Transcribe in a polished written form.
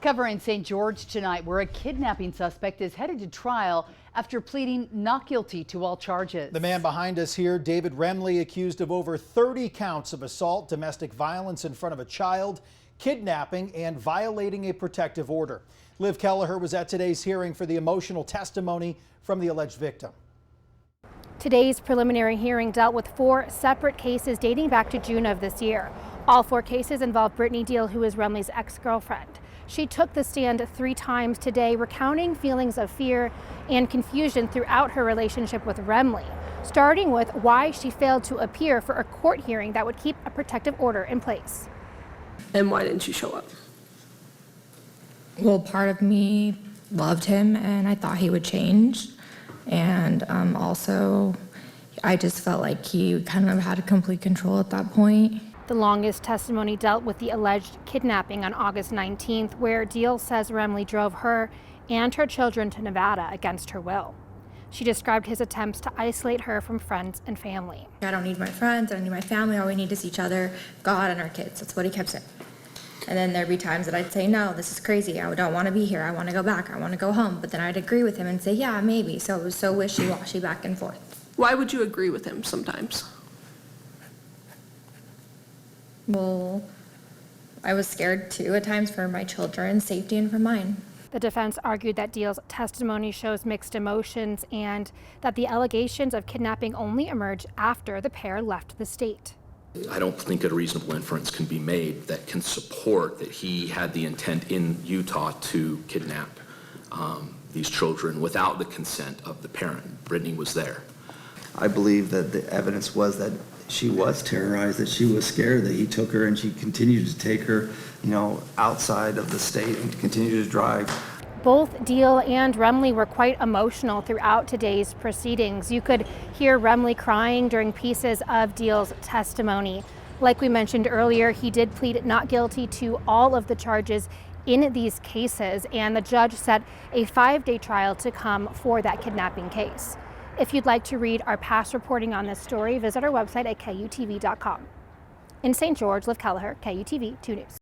Covering St. George tonight, where a kidnapping suspect is headed to trial after pleading not guilty to all charges. The man behind us here, David Remley, accused of over 30 counts of assault, domestic violence in front of a child, kidnapping, and violating a protective order. Liv Kelleher was at today's hearing for the emotional testimony from the alleged victim. Today's preliminary hearing dealt with 4 separate cases dating back to June of this year. All 4 cases involved Brittany Deal, who is Remley's ex-girlfriend. She took the stand 3 times today, recounting feelings of fear and confusion throughout her relationship with Remley, starting with why she failed to appear for a court hearing that would keep a protective order in place. And why didn't you show up? Well, part of me loved him and I thought he would change. And also, I just felt like he kind of had complete control at that point. The longest testimony dealt with the alleged kidnapping on August 19th, where Deal says Remley drove her and her children to Nevada against her will. She described his attempts to isolate her from friends and family. I don't need my friends, I don't need my family, all we need is each other, God and our kids. That's what he kept saying. And then there'd be times that I'd say, no, this is crazy. I don't want to be here. I want to go back. I want to go home. But then I'd agree with him and say, yeah, maybe. So it was so wishy-washy back and forth. Why would you agree with him sometimes? Well, I was scared too at times for my children's safety and for mine. The defense argued that Deal's testimony shows mixed emotions and that the allegations of kidnapping only emerged after the pair left the state. I don't think a reasonable inference can be made that can support that he had the intent in Utah to kidnap these children without the consent of the parent. Brittany was there. I believe that the evidence was that she was terrorized, that she was scared, that he took her and she continued to take her, outside of the state and continued to drive. Both Deal and Remley were quite emotional throughout today's proceedings. You could hear Remley crying during pieces of Deal's testimony. Like we mentioned earlier, he did plead not guilty to all of the charges in these cases, and the judge set a 5-day trial to come for that kidnapping case. If you'd like to read our past reporting on this story, visit our website at KUTV.com. In St. George, Liv Kelleher, KUTV 2 News.